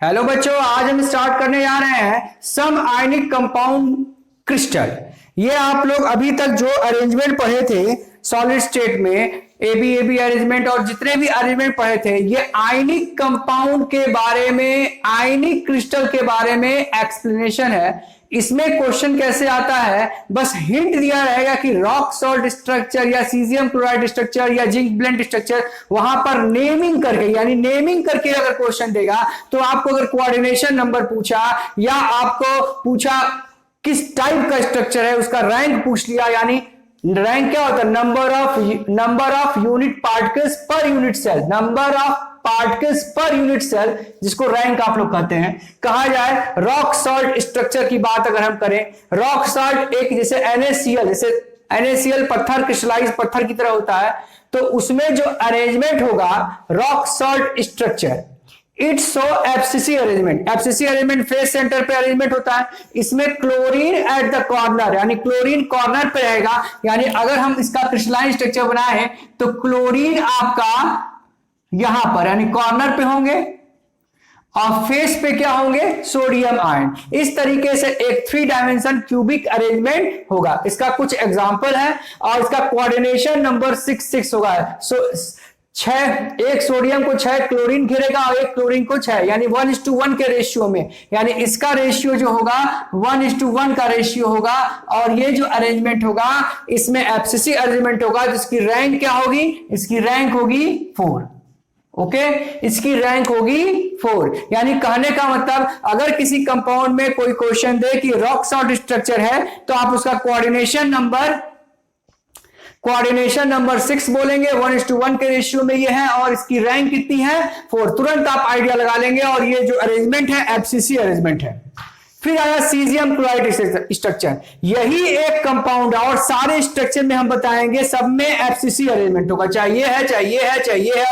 Hello बच्चों, आज हम स्टार्ट करने जा रहे हैं सम आयनिक कंपाउंड क्रिस्टल। ये आप लोग अभी तक जो अरेंजमेंट पढ़े थे सॉलिड स्टेट में, एबी अरेंजमेंट और जितने भी अरेंजमेंट पढ़े थे, ये आयनिक कंपाउंड के बारे में, आयनिक क्रिस्टल के बारे में एक्सप्लेनेशन है। इसमें क्वेश्चन कैसे आता है, बस हिंट दिया रहेगा कि रॉक सॉल्ट स्ट्रक्चर या सीजियम क्लोराइड स्ट्रक्चर या जिंक ब्लेंड स्ट्रक्चर, वहां पर नेमिंग करके, यानी नेमिंग करके अगर क्वेश्चन देगा तो आपको अगर कोऑर्डिनेशन नंबर पूछा या आपको पूछा किस टाइप का स्ट्रक्चर है, उसका रैंक पूछ लिया, यानी रैंक क्या होता है, number of unit particles per unit cell, number of particles per unit cell, जिसको रैंक आप लोग कहते हैं। कहा जाए रॉक सॉल्ट स्ट्रक्चर की बात अगर हम करें, रॉक सॉल्ट एक जैसे NaCl पत्थर, क्रिस्टलाइज पत्थर की तरह होता है, तो उसमें जो अरेंजमेंट होगा rock salt structure, it's so FCC arrangement. FCC arrangement face centre पे अरेंजमेंट होता है। इसमें क्लोरीन एट द कॉर्नर, यानी क्लोरीन कॉर्नर पे रहेगा, यानी अगर हम इसका क्रिस्टलाइन स्ट्रक्चर बनाए तो क्लोरीन आपका यहां पर यानी कॉर्नर पे होंगे और फेस पे क्या होंगे, सोडियम आयन। इस तरीके से एक 3 डायमेंशन क्यूबिक अरेंजमेंट होगा। इसका कुछ एग्जांपल है और इसका कोऑर्डिनेशन नंबर 6 होगा। एक सोडियम को 6 क्लोरीन घेरेगा और एक क्लोरीन को 6, यानी 1:1 के रेशियो में, यानी इसका रेशियो जो होगा 1:1 का रेशियो होगा। और ये जो अरेंजमेंट होगा इसमें एफसीसी अरेंजमेंट होगा, जिसकी रैंक क्या होगी, इसकी रैंक होगी 4। ओके, इसकी रैंक होगी 4। यानी कहने का मतलब अगर किसी कंपाउंड में कोई क्वेश्चन दे कि रॉक सॉल्ट स्ट्रक्चर है, तो आप उसका कोऑर्डिनेशन नंबर 6 बोलेंगे, 1:1 के रेशियो में ये है और इसकी रैंक कितनी है, 4। तुरंत आप आइडिया लगा लेंगे। और ये जो अरेंजमेंट है एफसीसी अरेंजमेंट है। फिर आया सीजियम क्लोराइड स्ट्रक्चर, यही एक कंपाउंड है और सारे स्ट्रक्चर में हम बताएंगे सब में एफसीसी अरेंजमेंट होगा, चाहिए है और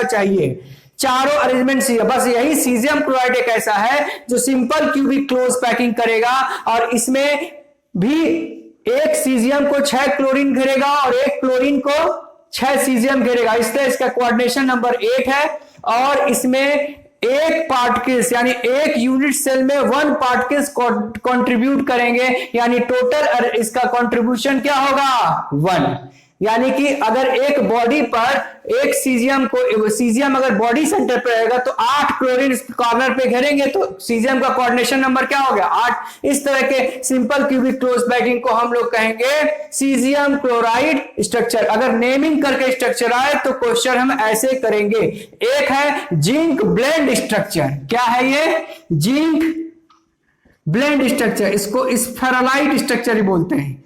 चाहिए, चारों अरेंजमेंट सी है। बस यही सीजियम क्लोराइड एक ऐसा है जो सिंपल क्यूबिक क्लोज पैकिंग करेगा और इसमें भी एक सीजियम को 6 क्लोरीन घेरेगा और एक क्लोरीन को 6 सीजियम घेरेगा। इसलिए इसका कोऑर्डिनेशन नंबर 8 है। और इसमें एक पार्टिकल्स यानी एक यूनिट सेल में 1 पार्टिकल्स कंट्रीब्यूट करेंगे, यानी टोटल इसका कंट्रीब्यूशन क्या होगा, 1। यानी कि अगर एक बॉडी पर एक सीजियम अगर बॉडी सेंटर पर रहेगा तो 8 क्लोरीन कॉर्नर पे घेरेंगे, तो सीजियम का कोऑर्डिनेशन नंबर क्या हो गया, 8। इस तरह के सिंपल क्यूबिक क्लोज पैकिंग को हम लोग कहेंगे सीजियम क्लोराइड स्ट्रक्चर। अगर नेमिंग करके स्ट्रक्चर आए तो क्वेश्चन हम ऐसे करेंगे। एक है जिंक ब्लेंड स्ट्रक्चर, क्या है ये, जिंक ब्लेंड स्ट्रक्चर, इसको स्फेरालाइट स्ट्रक्चर ही बोलते हैं,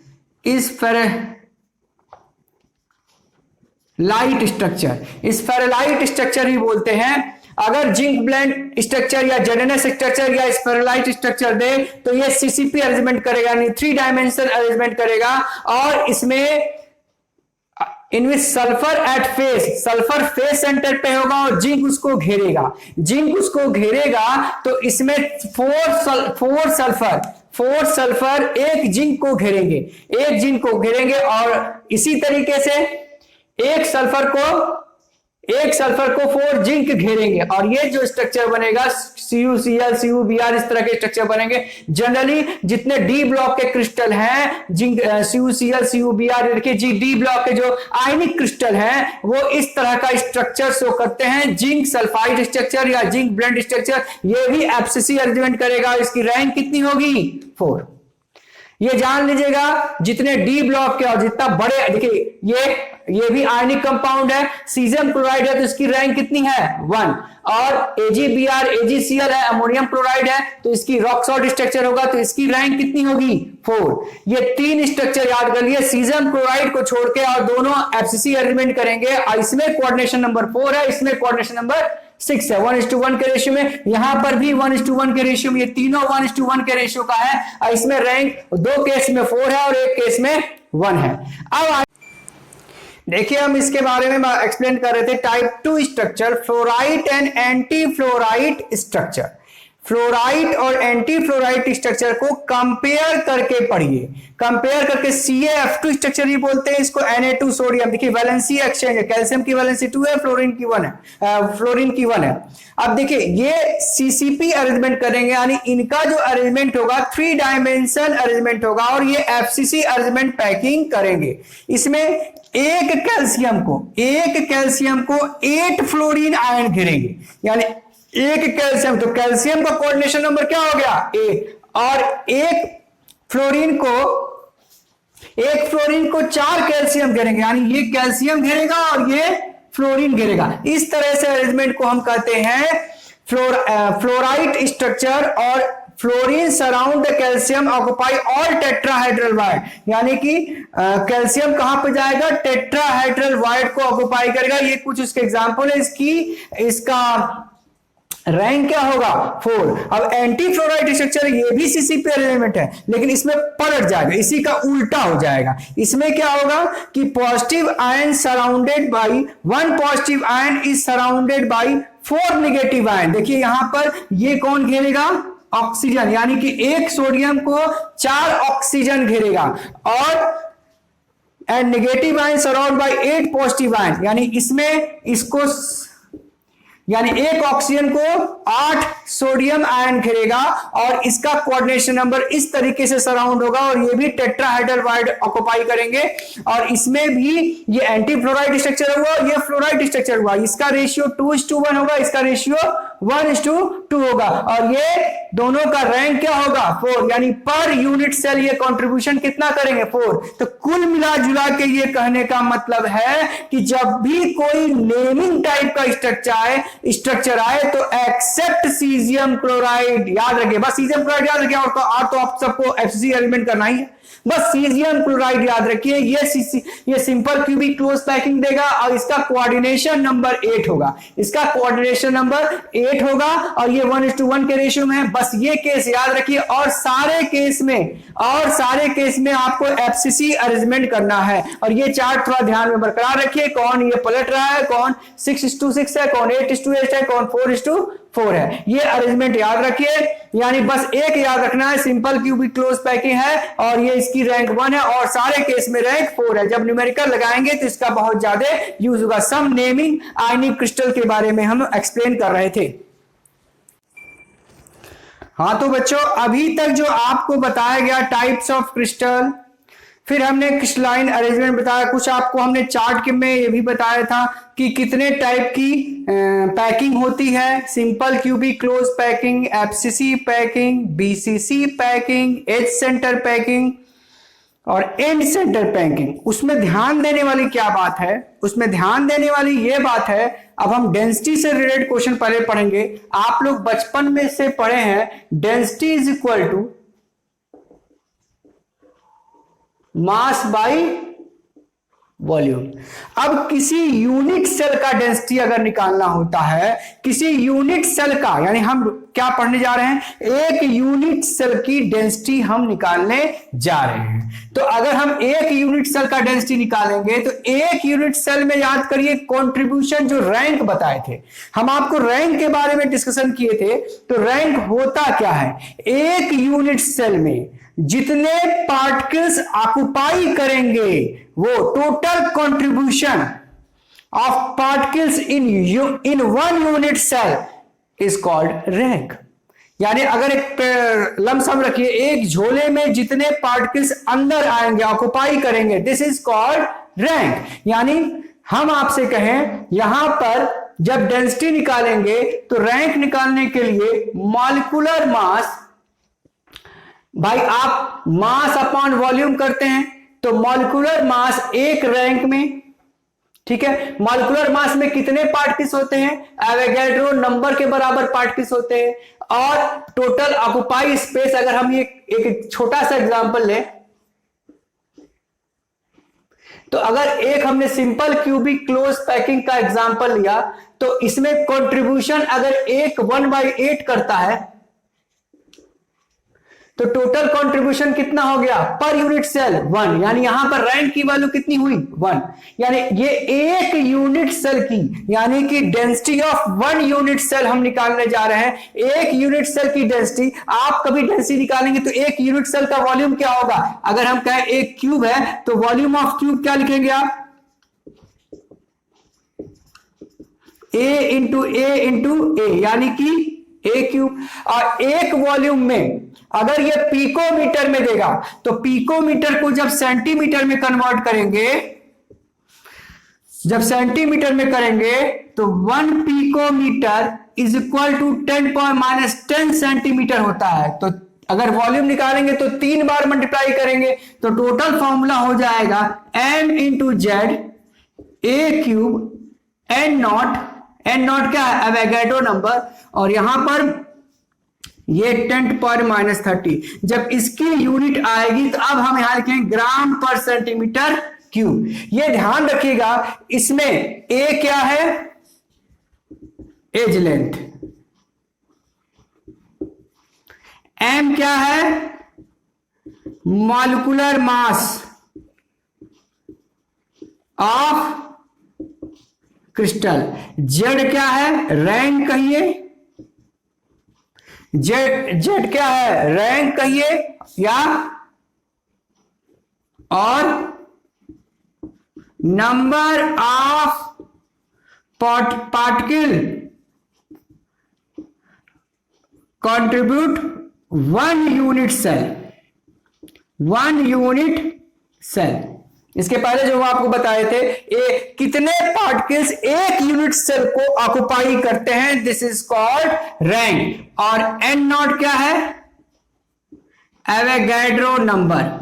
स्फेरालाइट स्ट्रक्चर ही बोलते हैं। अगर जिंक ब्लेंड स्ट्रक्चर या जेडएनएस स्ट्रक्चर या स्फेरालाइट स्ट्रक्चर दे तो ये सीसीपी अरेंजमेंट करेगा, यानी 3 डायमेंशन अरेंजमेंट करेगा। और इसमें इनमें sulphur at face, sulphur face centre पे होगा और जिंक उसको घेरेगा, तो इसमें 4 सल्फर एक जिंक को घेरेंगे और इसी तरीके से एक सल्फर को 4 जिंक घेरेंगे। और ये जो स्ट्रक्चर बनेगा CuCl, CuBr, इस तरह के स्ट्रक्चर बनेंगे। जनरली जितने डी ब्लॉक के क्रिस्टल हैं, जिंक CuCl, CuBr, देखिए डी ब्लॉक के जो आयनिक क्रिस्टल हैं वो इस तरह का स्ट्रक्चर शो करते हैं, जिंक सल्फाइड स्ट्रक्चर या जिंक ब्लेंड स्ट्रक्चर। ये भी एफसीसी अरेंजमेंट करेगा। इसकी रैंक कितनी होगी, 4। ये जान लीजिएगा जितने डी ब्लॉक के और जितना बड़े, देखिए ये भी आयनिक कंपाउंड है, सीजियम क्लोराइड है तो इसकी रैंक कितनी है, 1। और AgBr, AgCl है, अमोनियम क्लोराइड है, तो इसकी रॉक सॉल्ट स्ट्रक्चर होगा, तो इसकी रैंक कितनी होगी, 4। ये 3 स्ट्रक्चर याद कर लिए सीजियम क्लोराइड को छोड़ के, और दोनों एफसीसी अरेंजमेंट करेंगे। और इसमें कोऑर्डिनेशन नंबर 4 है, इसमें कोऑर्डिनेशन नंबर 6 है, 1:1 के रेशियो में। यहां पर भी 1:1 के रेशियो में, ये तीनों 1:1 के रेशियो का है। और इसमें रैंक 2 केस में 4 है और 1 केस में 1 है। अब देखिए हम इसके बारे में एक्सप्लेन कर रहे थे, type 2 structure, fluoride and anti fluoride structure. Fluoride और एंटी फ्लोराइड स्ट्रक्चर को कंपेयर करके पढ़िए। कंपेयर करके CaF2 स्ट्रक्चर ही बोलते हैं इसको, Na2 सोडियम। देखिए वैलेंसी एक्सचेंज है, कैल्शियम की वैलेंसी 2 है, फ्लोरीन की 1 है। अब देखिए ये CCP अरेंजमेंट करेंगे, यानी इनका जो अरेंजमेंट होगा 3 डायमेंशन अरेंजमेंट होगा, और ये FCC अरेंजमेंट पैकिंग करेंगे। इसमें एक कैल्शियम को 8 फ्लोरीन आयन घेरेंगे, यानी एक कैल्शियम, तो कैल्शियम का कोऑर्डिनेशन नंबर क्या हो गया 8, और एक फ्लोरीन को 4 कैल्शियम घेरेंगे, यानी ये कैल्शियम घेरेगा और ये फ्लोरीन घेरेगा। इस तरह से अरेंजमेंट को हम कहते हैं फ्लोराइड स्ट्रक्चर, और fluorine surround the calcium occupy all tetrahedral void, यानी कि कैल्शियम कहां पे जाएगा, टेट्राहेड्रल वाइड को ऑक्युपाई करेगा। ये कुछ उसके एग्जांपल है इसका रैंक क्या होगा 4। अब एंटी फ्लोराइड स्ट्रक्चर ये भी CCP अरेंजमेंट है, लेकिन इसमें पलट जाएगा, इसी का उल्टा हो जाएगा। इसमें क्या होगा कि positive ion surrounded by 1 positive ion is surrounded by 4 negative ion. देखिए यहां पर ये कौन घेरेगा, ऑक्सीजन, यानी कि एक सोडियम को 4 ऑक्सीजन घेरेगा, और and negative ion surround by 8 positive ion, यानी एक ऑक्सीजन को 8 सोडियम आयन घेरेगा, और इसका कोऑर्डिनेशन नंबर इस तरीके से सराउंड होगा, और ये भी टेट्राहेड्रल वाइड ऑक्युपाई करेंगे। और इसमें भी ये एंटी फ्लोराइड स्ट्रक्चर हुआ, ये फ्लोराइड स्ट्रक्चर हुआ, इसका रेशियो 2:1 होगा, इसका रेशियो 1:2 होगा, और ये दोनों का रैंक क्या होगा 4, यानी पर यूनिट सेल ये कंट्रीब्यूशन कितना करेंगे 4। तो कुल मिला जुला के ये कहने का मतलब है कि जब भी कोई नेमिंग टाइप का स्ट्रक्चर आए तो एक्सेप्ट सीजियम क्लोराइड, याद रखिए, बस सीजियम क्लोराइड याद रखिए, और तो आप सबको FCC एलिमेंट करना ही है, बस सीजियम क्लोराइड याद रखिए। ये सिंपल क्यूबिक क्लोज पैकिंग देगा, और इसका कोऑर्डिनेशन नंबर 8 होगा, और ये 1:1 के रेशियो में है। बस ये केस याद रखिए, और सारे केस में आपको FCC अरेंजमेंट करना है। और ये चार्ट थोड़ा ध्यान में बरकरार रखिए, कौन ये पलट रहा है, कौन 6:6 है, कौन 8:8 है, कौन 4:4 है, ये अरेंजमेंट याद रखिए। यानी बस एक याद रखना है, सिंपल क्यूबिक क्लोज पैकिंग है, और ये इसकी रैंक 1 है, और सारे केस में रैंक 4 है। जब न्यूमेरिकल लगाएंगे तो इसका बहुत ज्यादा यूज होगा। सम नेमिंग आयनिक क्रिस्टल के बारे में हम एक्सप्लेन कर रहे थे। हाँ तो बच्चों, अभी तक जो आपको बताया गया टाइप्स ऑफ क्रिस्टल, फिर हमने क्रिस्टलाइन अरेंजमेंट बताया, कुछ आपको हमने चार्ट में ये भी बताया था कि कितने टाइप की पैकिंग होती है, simple cubic close packing, FCC packing, BCC packing, edge centre packing और एंड सेंटर पैकिंग। उसमें ध्यान देने वाली क्या बात है, उसमें ध्यान देने वाली ये बात है, अब हम डेंसिटी से रिलेटेड क्वेश्चन पहले पढ़ेंगे। आप लोग बचपन में से पढ़े हैं density is equal to mass by volume. अब किसी यूनिट सेल का डेंसिटी अगर निकालना होता है, किसी यूनिट सेल का, यानी हम क्या पढ़ने जा रहे हैं, एक यूनिट सेल की डेंसिटी हम निकालने जा रहे हैं। तो अगर हम एक यूनिट सेल का डेंसिटी निकालेंगे तो एक यूनिट सेल में याद करिए कंट्रीब्यूशन, जो रैंक बताए थे, हम आपको रैंक के बारे में डिस्कशन किए थे। तो रैंक होता क्या है, एक यूनिट सेल में जितने पार्टिकल्स ऑक्युपाई करेंगे वो total contribution of particles in one unit cell is called rank. यानी अगर एक लमसम रखिए, एक झोले में जितने पार्टिकल्स अंदर आएंगे, ऑक्युपाई करेंगे, दिस इज कॉल्ड रैंक। यानी हम आपसे कहें यहां पर जब डेंसिटी निकालेंगे तो रैंक निकालने के लिए मॉलिक्यूलर मास, भाई आप मास अपॉन वॉल्यूम करते हैं, तो मॉलिक्यूलर मास एक रैंक में, ठीक है, मॉलिक्यूलर मास में कितने पार्टिकल्स होते हैं, एवोगैड्रो नंबर के बराबर पार्टिकल्स होते हैं। और टोटल ऑक्युपाई स्पेस, अगर हम ये एक छोटा सा एग्जांपल लें, तो अगर एक हमने सिंपल क्यूबिक क्लोज पैकिंग का एग्जांपल लिया, तो इसमें कंट्रीब्यूशन अगर एक 1/8 करता है, तो टोटल कंट्रीब्यूशन कितना हो गया पर यूनिट सेल 1, यानी यहां पर रैंक की वैल्यू कितनी हुई 1, यानी ये एक यूनिट सेल की, यानी कि डेंसिटी ऑफ 1 यूनिट सेल हम निकालने जा रहे हैं। एक यूनिट सेल की डेंसिटी, आप कभी डेंसिटी निकालेंगे तो एक यूनिट सेल का वॉल्यूम क्या होगा, अगर हम कहें एक क्यूब है तो वॉल्यूम ऑफ क्यूब क्या लिखेंगे आप, ए इंटू ए, यानी कि ए क्यूब। और एक वॉल्यूम में अगर ये पिकोमीटर में देगा तो पिकोमीटर को जब सेंटीमीटर में कन्वर्ट करेंगे, जब सेंटीमीटर में करेंगे तो 1 picometre is equal to 10 centimetre होता है। तो अगर वॉल्यूम निकालेंगे तो 3 बार मल्टीप्लाई करेंगे तो टोटल फॉर्मूला हो जाएगा m into Z A cube N nought क्या है एवोगाड्रो नंबर, और यहां पर ये 10⁻30। जब इसकी यूनिट आएगी तो अब हम यहां लिखेंगे ग्राम पर सेंटीमीटर क्यूब। ये ध्यान रखिएगा, इसमें ए क्या है एज लेंथ, एम क्या है molecular mass of crystal, Z क्या है रैंक कहिए, जेड क्या है रैंक कहिए या, और number of particle contribute 1 unit cell, 1 unit cell. इसके पहले जो हम आपको बताए थे कितने पार्टिकल्स एक यूनिट सेल को ऑक्युपाई करते हैं, दिस इज कॉल्ड रैंक। और एन नॉट क्या है एवोगाड्रो नंबर,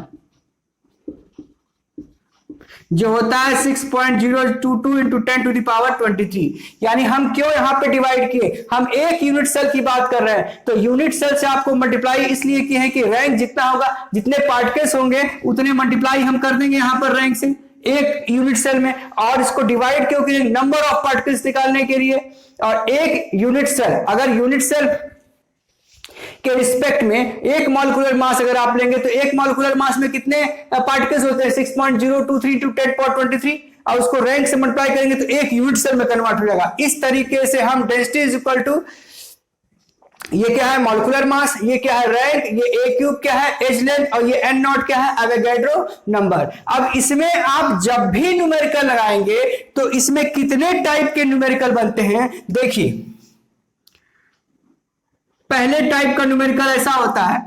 जो होता है 6.022 इंटू 10⁻23। यानी हम क्यों यहां पे डिवाइड किए, हम एक यूनिट सेल की बात कर रहे हैं तो यूनिट सेल से आपको मल्टीप्लाई इसलिए किए हैं कि रैंक जितना होगा, जितने पार्टिकल्स होंगे उतने मल्टीप्लाई हम कर देंगे यहां पर रैंक से एक यूनिट सेल में, और इसको डिवाइड क्यों किए नंबर ऑफ पार्टिकल्स निकालने के लिए। और एक यूनिट सेल, अगर यूनिट सेल के रिस्पेक्ट में एक मॉलिक्यूलर मास अगर आप लेंगे तो एक मॉलिक्यूलर मास में कितने पार्टिकल्स होते हैं 6.023 इंटू 10⁻23, और उसको रैंक से मल्टीप्लाई करेंगे तो एक यूनिट सेल में कन्वर्ट हो जाएगा। इस तरीके से हम डेंसिटी इज इक्वल टू, ये क्या है मॉलिक्यूलर मास, ये क्या है रैंक, ये ए क्यूब क्या है एज लेंथ, और ये एन नॉट क्या है एवोगाड्रो नंबर। अब इसमें आप जब भी न्यूमेरिकल लगाएंगे तो इसमें कितने टाइप के न्यूमेरिकल बनते हैं, देखिए पहले टाइप का न्यूमेरिकल ऐसा होता है,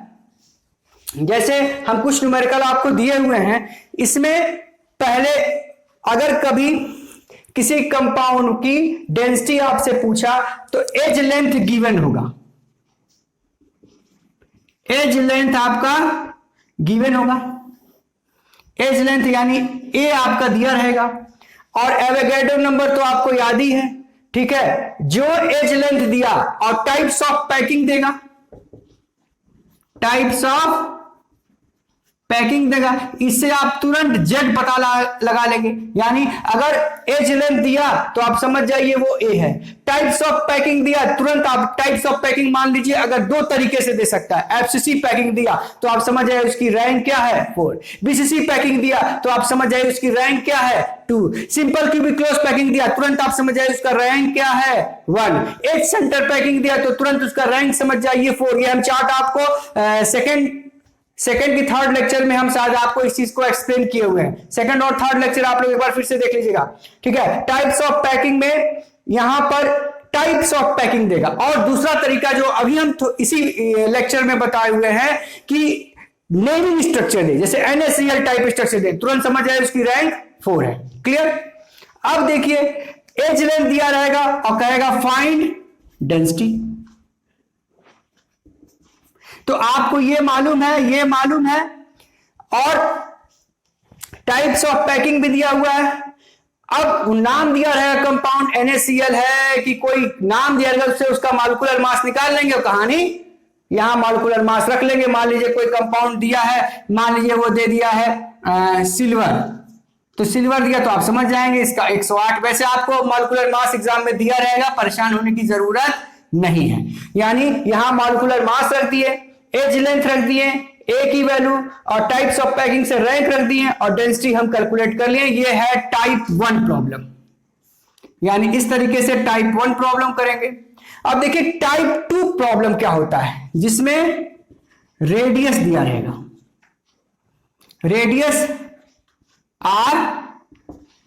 जैसे हम कुछ न्यूमेरिकल आपको दिए हुए हैं, इसमें पहले अगर कभी किसी कंपाउंड की डेंसिटी आपसे पूछा तो एज लेंथ गिवन होगा, एज लेंथ आपका गिवन होगा, एज लेंथ यानी ए आपका दिया रहेगा, और एवोगाड्रो नंबर तो आपको याद ही है, ठीक है। जो एज लेंथ दिया और टाइप्स ऑफ पैकिंग देगा, टाइप्स ऑफ पैकिंग देगा, इससे आप तुरंत जेड पता लगा लेंगे। यानी अगर एज लेंथ दिया तो आप समझ जाइए वो ए है, टाइप्स ऑफ पैकिंग दिया तुरंत आप टाइप्स ऑफ पैकिंग मान लीजिए अगर 2 तरीके से दे सकता है, एफसीसी पैकिंग दिया तो आप समझ जाइए उसकी रैंक क्या है 4, बीसीसी पैकिंग दिया तो आप समझ जाइए उसकी रैंक क्या है 2, सिंपल क्यूबिक क्लोज पैकिंग दिया तुरंत आप समझ जाइए उसका रैंक क्या है 1, एच सेंटर पैकिंग दिया तो तुरंत उसका रैंक समझ जाइए 4। ये हम चार्ट आपको सेकंड की थर्ड लेक्चर में हम शायद आपको इस चीज को एक्सप्लेन किए हुए हैं, सेकंड और थर्ड लेक्चर आप लोग एक बार फिर से देख लीजिएगा, ठीक है। टाइप्स ऑफ पैकिंग में यहां पर टाइप्स ऑफ पैकिंग देगा, और दूसरा तरीका जो अभी हम इसी लेक्चर में बताए हुए हैं कि नेमिंग स्ट्रक्चर दे, जैसे NaCl टाइप स्ट्रक्चर दे तुरंत समझ जाए उसकी रैंक 4 है, क्लियर। अब देखिए एज लेंथ दिया रहेगा और कहेगा फाइंड डेंसिटी, तो आपको ये मालूम है, और टाइप्स ऑफ पैकिंग भी दिया हुआ है। अब नाम दिया रहेगा कंपाउंड NaCl है कि कोई नाम दिया रहेगा, उससे उसका मॉलिक्यूलर मास निकाल लेंगे और कहानी यहां मॉलिक्यूलर मास रख लेंगे। मान लीजिए कोई कंपाउंड दिया है, मान लीजिए वो दे दिया है सिल्वर, तो सिल्वर दिया तो आप समझ जाएंगे इसका 108। वैसे आपको मॉलिक्यूलर मास एग्जाम में दिया रहेगा, परेशान होने की जरूरत नहीं है। यानी यहां मॉलिक्यूलर मास रख दिए, एज लेंथ रख दिए ए की वैल्यू और टाइप्स ऑफ पैकिंग से रैंक रख दिए और डेंसिटी हम कैलकुलेट कर लिए। ये है टाइप 1 प्रॉब्लम, यानी इस तरीके से टाइप 1 प्रॉब्लम करेंगे। अब देखिए टाइप 2 प्रॉब्लम क्या होता है, जिसमें रेडियस दिया रहेगा, रेडियस आर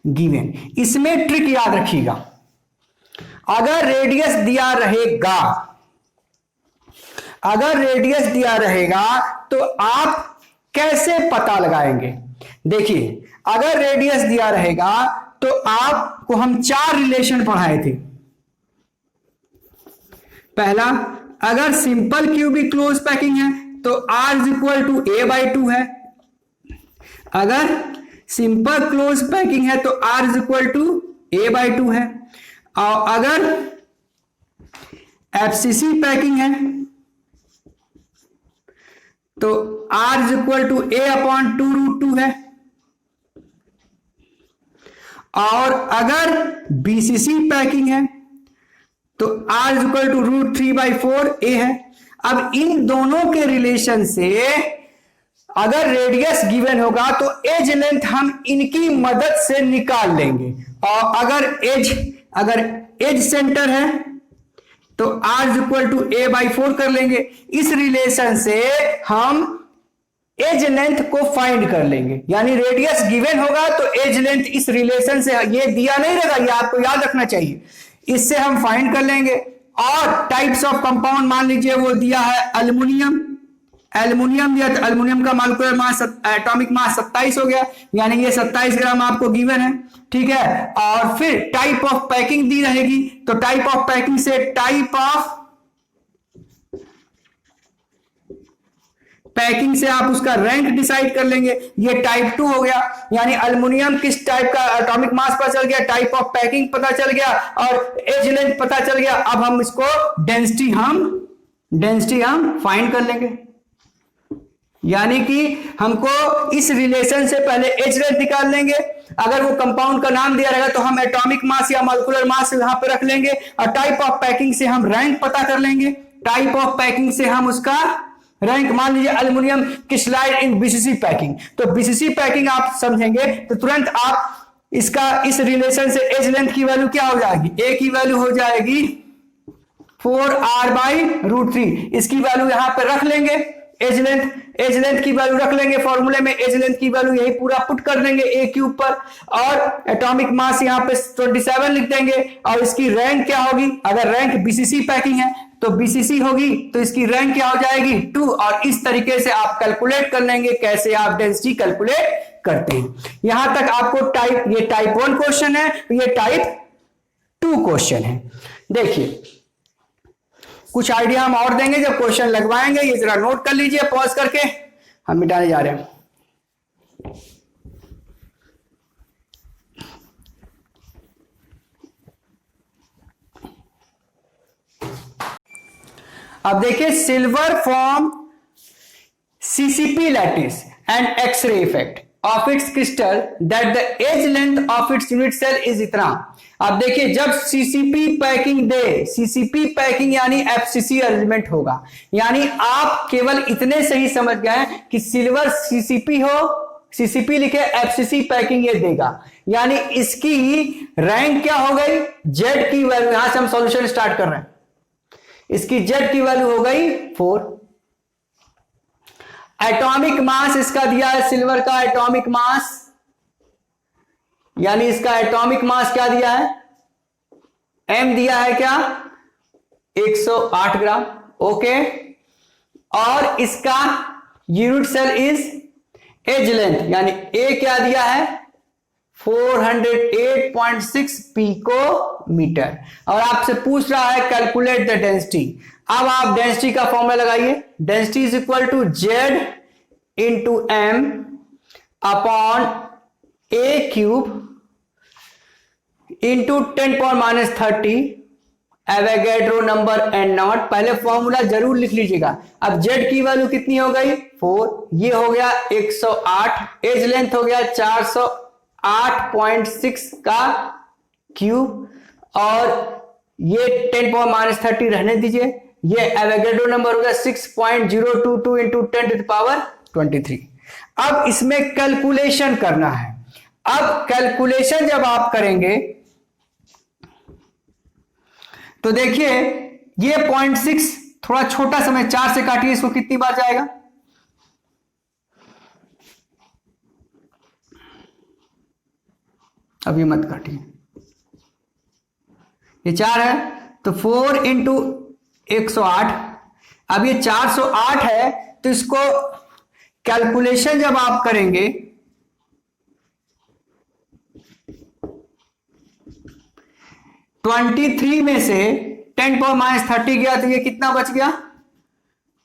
गिवन। इसमें ट्रिक याद रखिएगा, अगर रेडियस दिया रहेगा, अगर रेडियस दिया रहेगा तो आप कैसे पता लगाएंगे। देखिए अगर रेडियस दिया रहेगा तो आपको हम 4 रिलेशन पढ़ाए थे। पहला, अगर सिंपल क्यूबिक क्लोज पैकिंग है तो R is equal to A/2 है। अगर सिंपल क्लोज पैकिंग है तो R is equal to A/2 है। और अगर FCC पैकिंग है तो R is equal to A/2√2 है। और अगर BCC पैकिंग है तो R इज इक्वल टू √3/4 है। अब इन दोनों के रिलेशन से अगर रेडियस गिवन होगा तो एज लेंथ हम इनकी मदद से निकाल लेंगे। और अगर एज सेंटर है तो R is equal to A/4 कर लेंगे। इस रिलेशन से हम एज लेंथ को फाइंड कर लेंगे, यानी रेडियस गिवन होगा तो एज लेंथ इस रिलेशन से, ये दिया नहीं रहेगा, ये आपको याद रखना चाहिए, इससे हम फाइंड कर लेंगे। और टाइप्स ऑफ कंपाउंड मान लीजिए वो दिया है एल्युमिनियम, एल्युमिनियम दिया तो एल्युमिनियम का मॉलिक्यूलर मास एटॉमिक मास 27 हो गया, यानी ये 27 ग्राम आपको गिवन है, ठीक है। और फिर टाइप ऑफ पैकिंग दी रहेगी तो टाइप ऑफ पैकिंग से टाइप ऑफ पैकिंग से आप उसका रैंक डिसाइड कर लेंगे। ये टाइप 2 हो गया, यानी एल्युमिनियम किस टाइप का एटॉमिक मास पता चल गया, टाइप ऑफ पैकिंग पता चल गया और एज लेंथ पता चल गया। अब हम इसको डेंसिटी हम फाइंड कर लेंगे, यानी कि हमको इस रिलेशन से पहले एज लेंथ निकाल लेंगे। अगर वो कंपाउंड का नाम दिया रहेगा तो हम एटॉमिक मास या मॉलिक्यूलर मास यहां पे रख लेंगे और टाइप ऑफ पैकिंग से हम रैंक पता कर लेंगे। टाइप ऑफ पैकिंग से हम उसका रैंक, मान लीजिए एल्युमिनियम की स्लाइड इन बीसीसी पैकिंग, तो बीसीसी पैकिंग आप समझेंगे तो तुरंत आप इसका इस रिलेशन से एज लेंथ की वैल्यू क्या हो जाएगी, ए की वैल्यू हो जाएगी 4R/√3। इसकी वैल्यू यहां पे रख लेंगे, एज लेंथ की वैल्यू रख लेंगे, फॉर्मूले में एज लेंथ की वैल्यू यही पूरा पुट कर देंगे ए क्यूब पर, और एटॉमिक मास यहां पे 27 लिख देंगे। और इसकी रैंक क्या होगी, अगर रैंक बीसीसी पैकिंग है तो बीसीसी होगी तो इसकी रैंक क्या हो जाएगी 2। और इस तरीके से आप कैलकुलेट कर लेंगे कैसे आप डेंसिटी कैलकुलेट करते हैं। यहां तक आपको ये टाइप 1 क्वेश्चन है, ये टाइप 2 क्वेश्चन है। देखिए कुछ आइडिया हम और देंगे जब क्वेश्चन लगवाएंगे, ये जरा नोट कर लीजिए पॉज करके, हम मिटाने जा रहे हैं। अब देखिए silver form CCP lattice and X-ray effect of its crystal that the edge length of its unit cell is इतना। अब देखिए जब CCP पैकिंग दे, CCP पैकिंग यानी FCC अरेंजमेंट होगा, यानी आप केवल इतने से ही समझ गए कि सिल्वर CCP हो, CCP लिखे FCC पैकिंग ये देगा, यानी इसकी रैंक क्या हो गई, Z की वैल्यू, यहां से हम सॉल्यूशन स्टार्ट कर रहे हैं, इसकी Z की वैल्यू हो गई 4। एटॉमिक मास इसका दिया है, सिल्वर का एटॉमिक मास, यानी इसका एटॉमिक मास क्या दिया है, M दिया है क्या 108 ग्राम, ओके। और इसका unit cell is edge length, यानी A क्या दिया है 408.6 पिकोमीटर। और आपसे पूछ रहा है कैलकुलेट द डेंसिटी। अब आप डेंसिटी का फॉर्मूला लगाइए, density is equal to Z into M upon A cube into 10⁻30 Avogadro number N0। पहले फॉर्मूला जरूर लिख लीजिएगा। अब Z की वैल्यू कितनी हो गई 4, ये हो गया 108, एज लेंथ हो गया 408.6 का क्यूब, और ये 10⁻30 रहने दीजिए, ये एवोगैड्रो नंबर हो गया 6.022 इंटू 10⁻23। अब इसमें कैलकुलेशन करना है। अब कैलकुलेशन जब आप करेंगे तो देखिए ये 0.6 थोड़ा छोटा समय 4 से काटिए, इसको कितनी बार जाएगा? अभी मत काटिए, ये 4 है तो 4 इंटू 108। अब ये 408 है तो इसको कैलकुलेशन जब आप करेंगे 23 में से 10⁻³ गया तो ये कितना बच गया?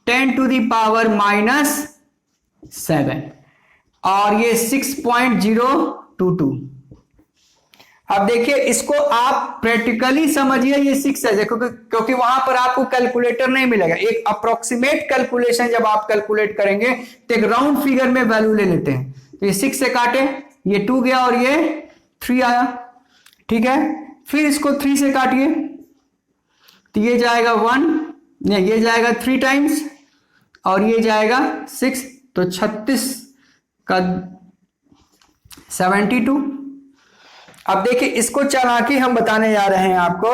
10⁻⁻7 और ये 6.022। अब देखिए इसको आप प्रैक्टिकली समझिए, ये 6 है क्योंकि वहां पर आपको कैलकुलेटर नहीं मिलेगा। एक अप्रोक्सीमेट कैलकुलेशन जब आप कैलकुलेट करेंगे तो एक राउंड फिगर में वैल्यू ले लेते हैं। तो ये 6 से काटे, ये 2 गया और ये 3 आया, ठीक है। फिर इसको 3 से काटिए तो ये जाएगा 1, नहीं ये जाएगा 3 टाइम्स और ये जाएगा 6, तो 36 का 72। अब देखिए इसको चालाकी हम बताने जा रहे हैं आपको,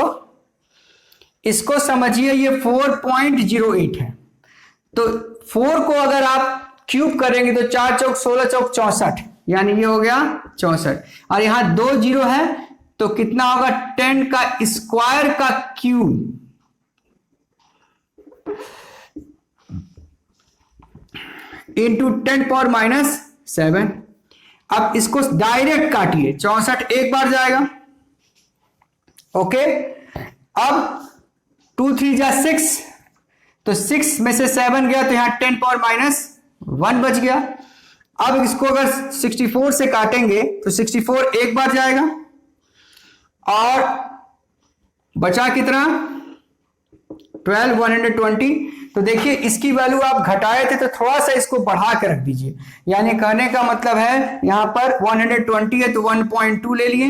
इसको समझिए ये 4.08 है। तो 4 को अगर आप क्यूब करेंगे तो 4 चौक 16 चौक 64, यानी ये हो गया 64। और यहां 2 0 है तो कितना होगा? 10 का स्क्वायर का क्यूब इंटू 10⁻⁻7। अब इसको डायरेक्ट काटिए, 64 एक बार जाएगा, ओके। अब 2 3 जा 6, तो 6 में से 7 गया तो यहां 10⁻⁻1 बच गया। अब इसको अगर 64 से काटेंगे तो 64 एक बार जाएगा और बचा कितना? 12 120। तो देखिए इसकी वैल्यू आप घटाए थे तो थोड़ा सा इसको बढ़ा के रख दीजिए, यानी कहने का मतलब है यहां पर 120 है तो 1.2 ले लिए।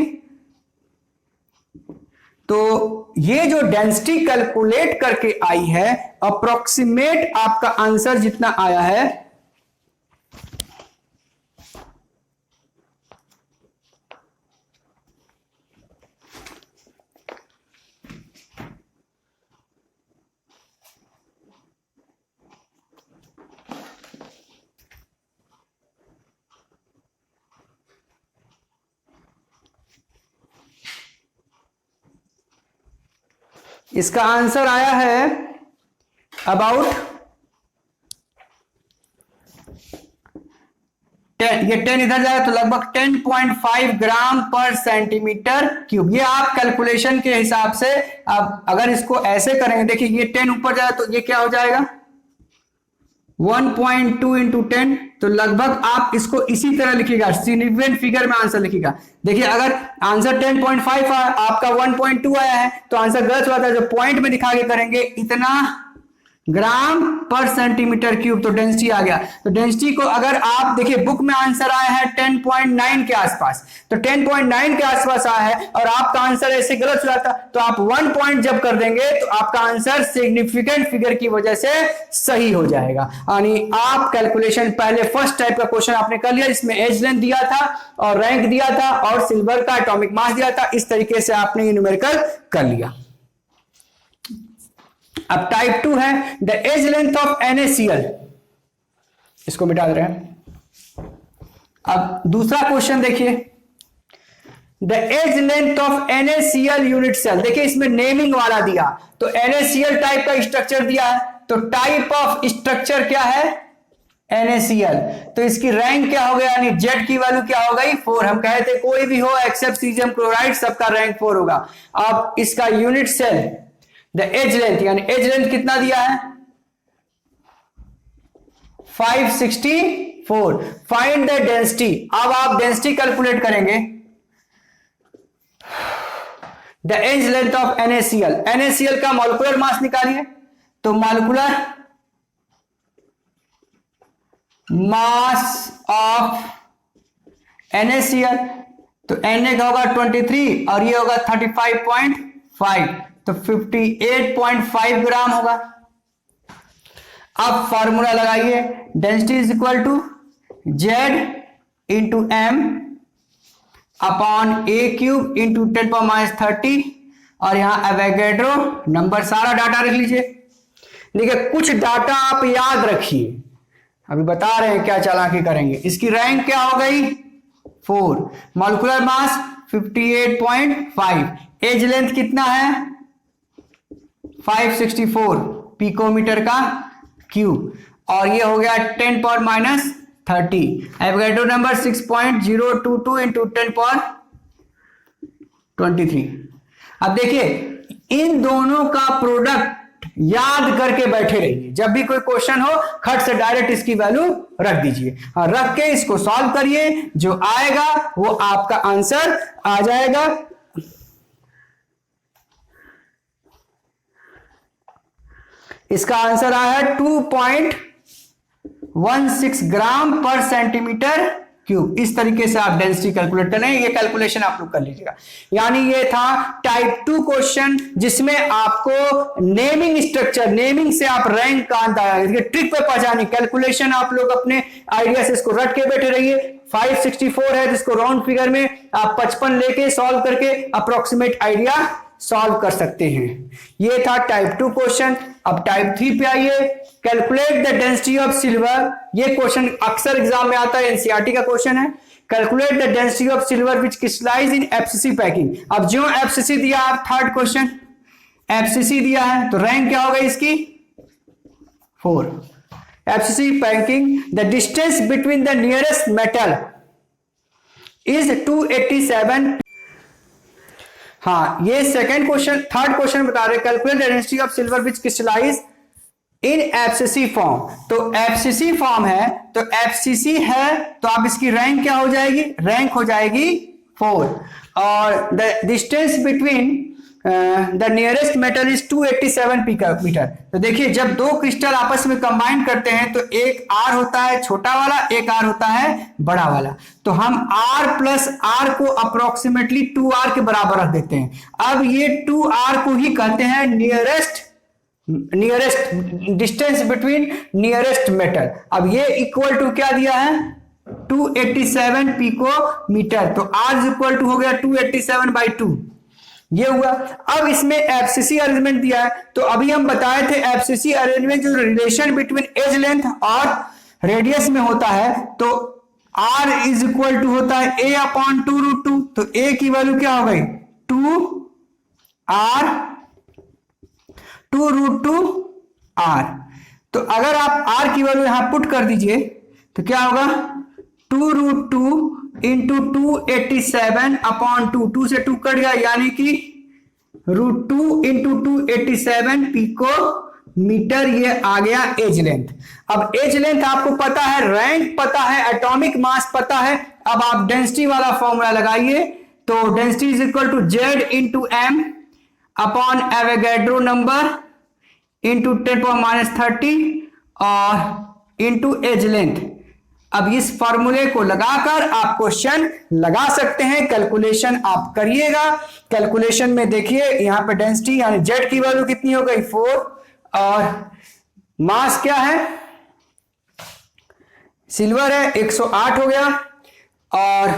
तो ये जो डेंसिटी कैलकुलेट करके आई है, अप्रोक्सीमेट आपका आंसर जितना आया है इसका आंसर आया है अबाउट 10, ये 10 इधर जाएगा तो लगभग 10.5 ग्राम पर सेंटीमीटर क्यूब। ये आप कैलकुलेशन के हिसाब से, अब अगर इसको ऐसे करेंगे, देखिए ये 10 ऊपर जाए तो ये क्या हो जाएगा? 1.2 इंटू 10, तो लगभग आप इसको इसी तरह लिखिएगा, सिग्निफिकेंट फिगर में आंसर लिखिएगा। देखिए अगर आंसर 10.5 आपका 1.2 आया है तो आंसर गलत हुआ था। जो पॉइंट में दिखा के करेंगे इतना ग्राम पर सेंटीमीटर क्यूब, तो डेंसिटी आ गया। तो डेंसिटी को अगर आप देखिए बुक में आंसर आया है 10.9 के आसपास, तो 10.9 के आसपास आया है और आपका आंसर ऐसे गलत हुआ था, तो आप 1 पॉइंट जब कर देंगे तो आपका आंसर सिग्निफिकेंट फिगर की वजह से सही हो जाएगा। यानी आप कैलकुलेशन पहले फर्स्ट टाइप का क्वेश्चन आपने कर लिया, जिसमें एज लेंथ दिया था और रैंक दिया था और सिल्वर का एटॉमिक मास दिया था। इस तरीके से आपने ये न्यूमेरिकल कर लिया। अब टाइप 2 है the edge length of NaCl, इसको मिटा दे रहे हैं। अब दूसरा क्वेश्चन देखिए, the edge length of NaCl unit cell. देखिए इसमें नेमिंग वाला दिया, तो NaCl टाइप का स्ट्रक्चर दिया है, तो टाइप ऑफ स्ट्रक्चर क्या है? NaCl। तो इसकी रैंक क्या हो गया, यानी Z की वैल्यू क्या हो गई? 4। हम कहे थे कोई भी हो एक्सेप्ट सीजियम क्लोराइड सबका रैंक 4 होगा। अब इसका unit cell the edge length, यानी एज लेंथ कितना दिया है? 564। Find the density. अब आप डेंसिटी कैलकुलेट करेंगे, the edge length of NaCl। NaCl का मॉलिक्यूलर मास निकालिए, तो मॉलिक्यूलर मास ऑफ NaCl, तो Na का होगा 23 और ये होगा 35.5, तो 58.5 ग्राम होगा। अब फॉर्मूला लगाइए, density is equal to Z into M upon A cube into 10⁻30 और यहां एवोगैड्रो नंबर, सारा डाटा रख लीजिए। देखिए कुछ डाटा आप याद रखिए, अभी बता रहे हैं क्या चालाकी करेंगे। इसकी रैंक क्या हो गई 4, मॉलिक्यूलर मास 58.5, एज लेंथ कितना है 564 पिकोमीटर का क्यूब, और ये हो गया 10⁻30, एवोगैड्रो नंबर 6.022 इंटू 10⁻23। अब देखिए इन दोनों का प्रोडक्ट याद करके बैठे रहिए, जब भी कोई क्वेश्चन हो खट से डायरेक्ट इसकी वैल्यू रख दीजिए और रख के इसको सॉल्व करिए, जो आएगा वो आपका आंसर आ जाएगा। इसका आंसर आया 2.16 ग्राम पर सेंटीमीटर क्यूब। इस तरीके से आप डेंसिटी कैलकुलेट करें, ये कैलकुलेशन आप लोग कर लीजिएगा। यानी ये था टाइप 2 क्वेश्चन जिसमें आपको नेमिंग स्ट्रक्चर, नेमिंग से आप रैंक का अंत आया, ट्रिक पे पहचानी, कैलकुलेशन आप लोग अपने आइडिया से इसको रट के बैठे रहिए। 564 है जिसको राउंड फिगर में आप 55 लेके सॉल्व करके अप्रोक्सीमेट आइडिया सॉल्व कर सकते हैं। ये था टाइप 2 क्वेश्चन। अब टाइप 3 पे आइए, calculate the density of silver. ये क्वेश्चन अक्सर एग्जाम में आता है, एनसीईआरटी का क्वेश्चन है। Calculate the density of silver which crystallize in FCC packing. अब जो एफसीसी दिया आप थर्ड क्वेश्चन एफसीसी दिया है तो रैंक क्या होगा इसकी 4। FCC packing, the distance between the nearest metal is 287। हाँ ये सेकंड क्वेश्चन, थर्ड क्वेश्चन बता रहे calculate the density of silver which crystallize in FCC form. तो एफसीसी फॉर्म है तो एफसीसी है तो आप इसकी रैंक क्या हो जाएगी, रैंक हो जाएगी 4। और the distance between the nearest metal is 287 metre. तो देखिए जब दो क्रिस्टल आपस में कंबाइन करते हैं तो एक आर होता है छोटा वाला, एक आर होता है बड़ा वाला, तो हम आर प्लस आर को अप्रोक्सीमेटली 2r के बराबर रख देते हैं। अब ये 2r को ही कहते हैं nearest distance between nearest metal. अब ये इक्वल टू क्या दिया है 287 पिकोमीटर, तो r इज इक्वल टू हो गया 287/2, ये हुआ। अब इसमें एफसीसी अरेंजमेंट दिया है, तो अभी हम बताए थे एफसीसी अरेंजमेंट जो रिलेशन बिटवीन एज लेंथ और रेडियस में होता है, तो r इज इक्वल टू होता है a/2√2। तो a की वैल्यू क्या हो गई 2r 2√2r। तो अगर आप r की वैल्यू यहां पुट कर दीजिए तो क्या होगा 2√2 इंटू 287/2, 2 से 2 कट गया यानी कि √2 इंटू 287 पिकोमीटर, ये आ गया एज लेंथ। अब एज लेंथ आपको पता है, रैंक पता है, एटॉमिक मास पता है। अब आप डेंसिटी वाला फॉर्मूला लगाइए, तो density is equal to Z into M upon Avogadro number into 10⁻30 और इंटू एज लेंथ। अब इस फॉर्मूले को लगाकर आप क्वेश्चन लगा सकते हैं, कैलकुलेशन आप करिएगा। कैलकुलेशन में देखिए यहां पे डेंसिटी यानी जेड की वैल्यू कितनी हो गई 4 और मास क्या है सिल्वर है 108 हो गया और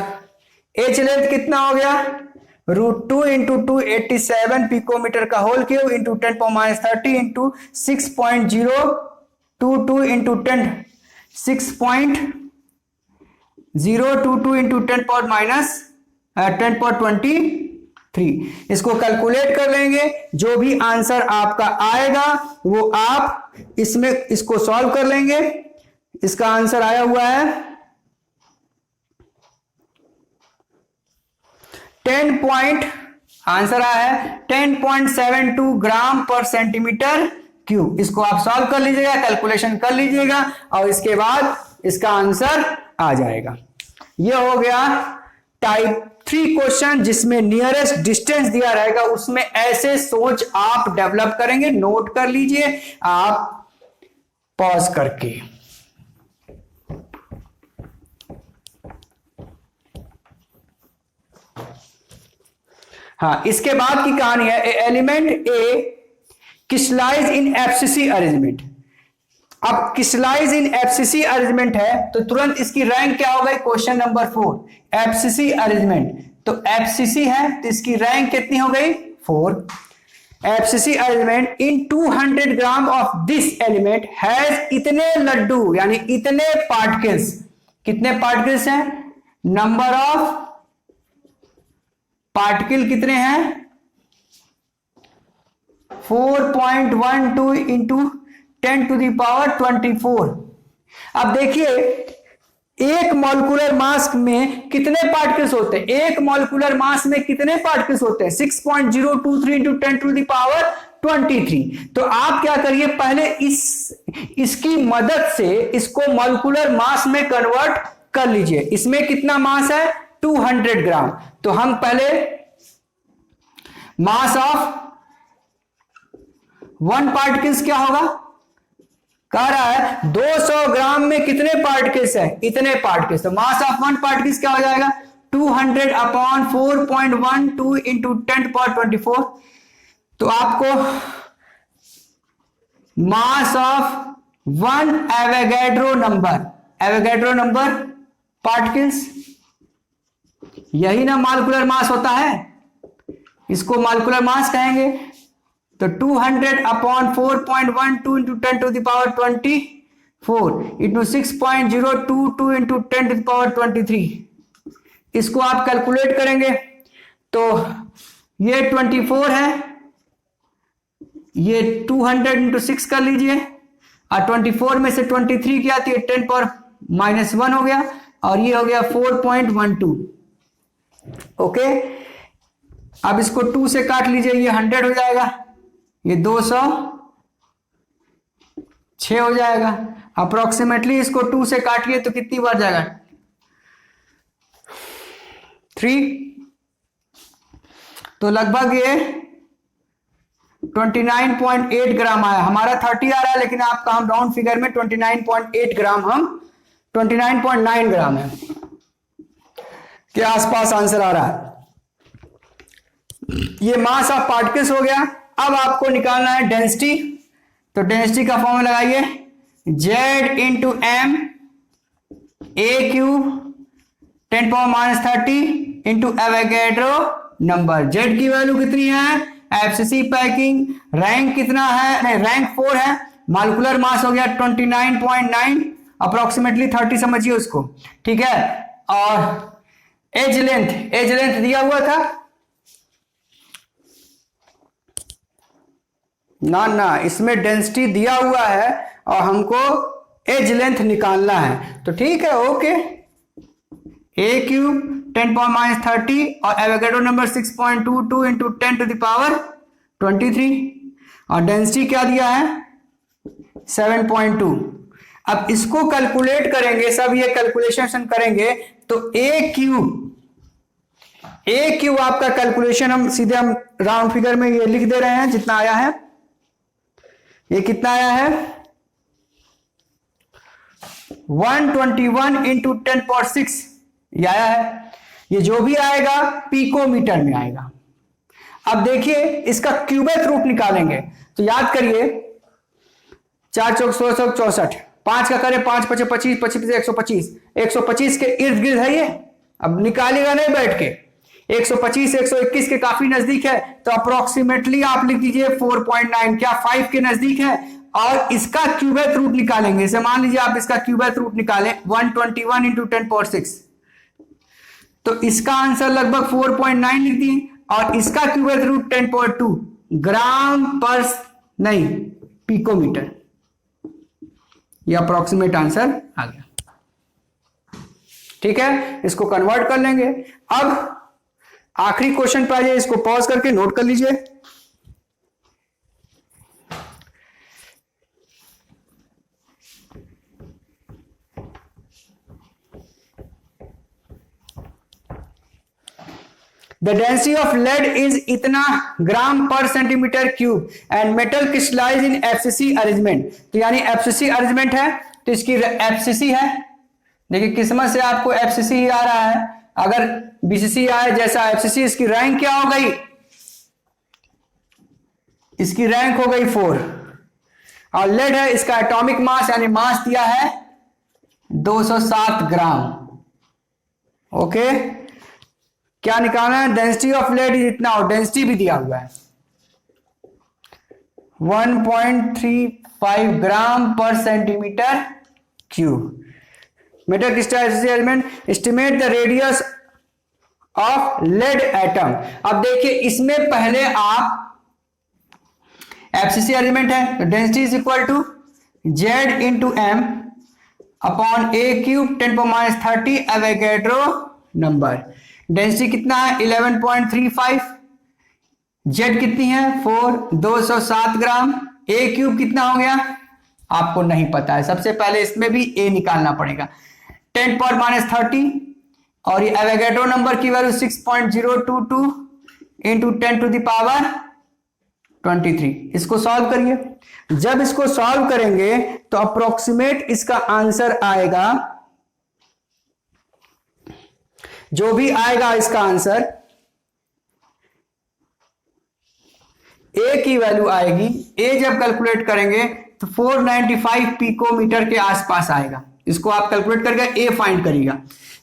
एज लेंथ कितना हो गया √2 इंटू 287 पिकोमीटर का whole cube into 10⁻30 into 6.022 into 6.022 into 10⁻23। इसको कैलकुलेट कर लेंगे, जो भी आंसर आपका आएगा वो आप इसमें इसको सॉल्व कर लेंगे। इसका आंसर आया हुआ है 10.72 ग्राम पर सेंटीमीटर क्यूब। इसको आप सॉल्व कर लीजिएगा, कैलकुलेशन कर लीजिएगा और इसके बाद इसका आंसर आ जाएगा। ये हो गया टाइप 3 क्वेश्चन जिसमें नियरेस्ट डिस्टेंस दिया रहेगा, उसमें ऐसे सोच आप डेवलप करेंगे। नोट कर लीजिए आप पॉज करके। हाँ, इसके बाद की कहानी है element A crystallise in FCC arrangement. अब क्रिस्टलाइज इन एफसीसी अरेंजमेंट है तो तुरंत इसकी रैंक क्या हो गई, क्वेश्चन नंबर 4 एफसीसी अरेंजमेंट, तो एफसीसी है तो इसकी रैंक कितनी हो गई 4। FCC arrangement in 200 gram of this element has इतने लड्डू यानी इतने पार्टिकल्स, कितने पार्टिकल्स हैं, नंबर ऑफ पार्टिकल कितने हैं 4.12 इंटू 10 टू द पावर 24। अब देखिए एक मॉलिक्यूलर मास में कितने पार्टिकल्स होते हैं, एक मॉलिक्यूलर मास में कितने पार्टिकल्स होते हैं 6.023 इंटू 10 टू द पावर 23। तो आप क्या करिए पहले इसकी मदद से इसको मॉलिक्यूलर मास में कन्वर्ट कर लीजिए। इसमें कितना मास है 200 ग्राम, तो हम पहले मास ऑफ वन पार्टिकल्स क्या होगा, कह रहा है 200 ग्राम में कितने पार्टिकल्स है, इतने पार्टिकल्स, तो मास ऑफ वन पार्टिकल्स क्या हो जाएगा 200 अपॉन 4.12 इंटू 10 पावर 24। तो आपको mass of one Avogadro number particles, यही ना मॉलिक्यूलर मास होता है, इसको मॉलिक्यूलर मास कहेंगे। तो 200 upon 4.12 into 10 to the power 24 into 6.022 into 10 to the power 23, इसको आप कैलकुलेट करेंगे तो ये 24 है, ये 200 इंटू 6 कर लीजिए, और 24 में से 23 क्या आती है 10 पर -1 हो गया, और ये हो गया 4.12। ओके, अब इसको 2 से काट लीजिए, ये 100 हो जाएगा, ये 206 हो जाएगा। अप्रोक्सीमेटली इसको 2 से काटिए तो कितनी बार जाएगा 3, तो लगभग ये 29.8 ग्राम आया। हमारा 30 आ रहा है लेकिन आपका हम राउंड फिगर में 29.8 ग्राम, हम 29.9 ग्राम है के आसपास आंसर आ रहा है। ये मास ऑफ पार्टिकल्स हो गया। अब आपको निकालना है डेंसिटी, तो डेंसिटी का फॉर्मूला लगाइए Z into M A cube 10 power -30 into Avogadro number. Z की वैल्यू कितनी है, एफसीसी पैकिंग, रैंक कितना है, नहीं रैंक 4 है, मॉलिक्यूलर मास हो गया 29.9, अप्रोक्सीमेटली 30 समझिए उसको, ठीक है। और एज लेंथ दिया हुआ था ना, इसमें डेंसिटी दिया हुआ है और हमको एज लेंथ निकालना है, तो ठीक है ओके। ए क्यूब 10 पावर -30 और Avogadro number 6.22 into 10 to the power 23, और डेंसिटी क्या दिया है 7.2। अब इसको कैलकुलेट करेंगे, सब ये कैलकुलेशन करेंगे, तो ए क्यूब आपका कैलकुलेशन हम सीधे राउंड फिगर में ये लिख दे रहे हैं जितना आया है। ये कितना आया है 121 इंटू 10 पावर 6 ये आया है। ये जो भी आएगा पिकोमीटर में आएगा। अब देखिए इसका क्यूबेक रूट निकालेंगे, तो याद करिए 4 चौक 16 64, 5 का करें 5 5 25 25 125, 125 के इर्द गिर्द है ये। अब निकालेगा नहीं बैठ के, 125 121 के काफी नजदीक है, तो अप्रोक्सीमेटली आप लिख दीजिए 4.9, क्या 5 के नजदीक है। और इसका क्यूबेक रूट निकालेंगे, इसे मान लीजिए आप इसका क्यूबेक रूट निकालें 121 इंटू 10 पावर 6, तो इसका आंसर लगभग 4.9 लिख दिए, और इसका क्यूबेक रूट 10 पावर 2 ग्राम पर नहीं पिकोमीटर, ये अप्रोक्सीमेट आंसर आ गया, ठीक है। इसको कन्वर्ट कर लेंगे। अब आखिरी क्वेश्चन पे आ जाइए, इसको पॉज करके नोट कर लीजिए। The density of lead is इतना gram per centimetre cube and metal crystallize in FCC arrangement. तो यानी एफसीसी अरेंजमेंट है तो इसकी एफसीसी है, देखिए किस्मत से आपको एफसीसी ही आ रहा है, अगर बीसीसी आए जैसा एफसीसी, इसकी रैंक क्या हो गई, इसकी रैंक हो गई 4। और लेड है, इसका एटॉमिक मास यानी मास दिया है 207 ग्राम। ओके, क्या निकालना है? डेंसिटी ऑफ लेड इतना, और डेंसिटी भी दिया हुआ है 1.35 gram per centimetre cube. Metal crystal arrangement, estimate the radius of lead atom. अब देखिए इसमें पहले आप एफसीसी अरेंजमेंट है, तो density is equal to Z into M upon A cube 10⁻30 Avogadro number. Density कितना है? 11.35। जेड कितनी है? 4, 207 ग्राम। ए क्यूब कितना हो गया? आपको नहीं पता है, सबसे पहले इसमें भी ए निकालना पड़ेगा। 10⁻30 और ये एवोगैड्रो नंबर की वैल्यू 6.022 इंटू 10⁻23। इसको सॉल्व करिए। जब इसको सॉल्व करेंगे तो अप्रोक्सीमेट इसका आंसर आएगा, जो भी आएगा इसका आंसर, ए की वैल्यू आएगी, ए जब कैलकुलेट करेंगे तो 495 पिकोमीटर के आसपास आएगा। इसको आप कैलकुलेट करके ए फाइंड करिएगा।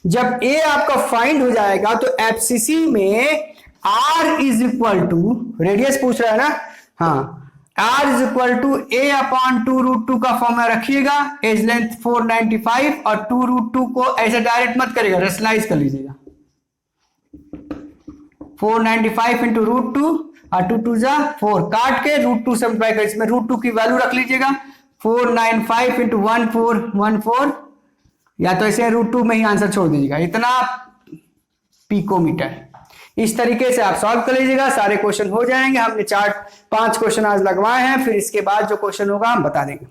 जब ए आपका फाइंड हो जाएगा तो एफसीसी में R is equal to, radius पूछ रहा है ना, हाँ, R is equal to A upon 2√2 का फॉर्मूला रखिएगा। एज लेंथ 495 और 2√2 को ऐसे डायरेक्ट मत करिएगा, रेशनलाइज कर लीजिएगा। 495 इंटू √2 और 2 2 जा 4, काट के √2 से मल्टीप्लाई कर, इसमें √2 की वैल्यू रख लीजिएगा। 495 इंटू 1414, या तो ऐसे √2 में ही आंसर छोड़ दीजिएगा, इतना पिकोमीटर। इस तरीके से आप सॉल्व कर लीजिएगा, सारे क्वेश्चन हो जाएंगे। हमने 4-5 क्वेश्चन आज लगवाए हैं, फिर इसके बाद जो क्वेश्चन होगा हम बता देंगे।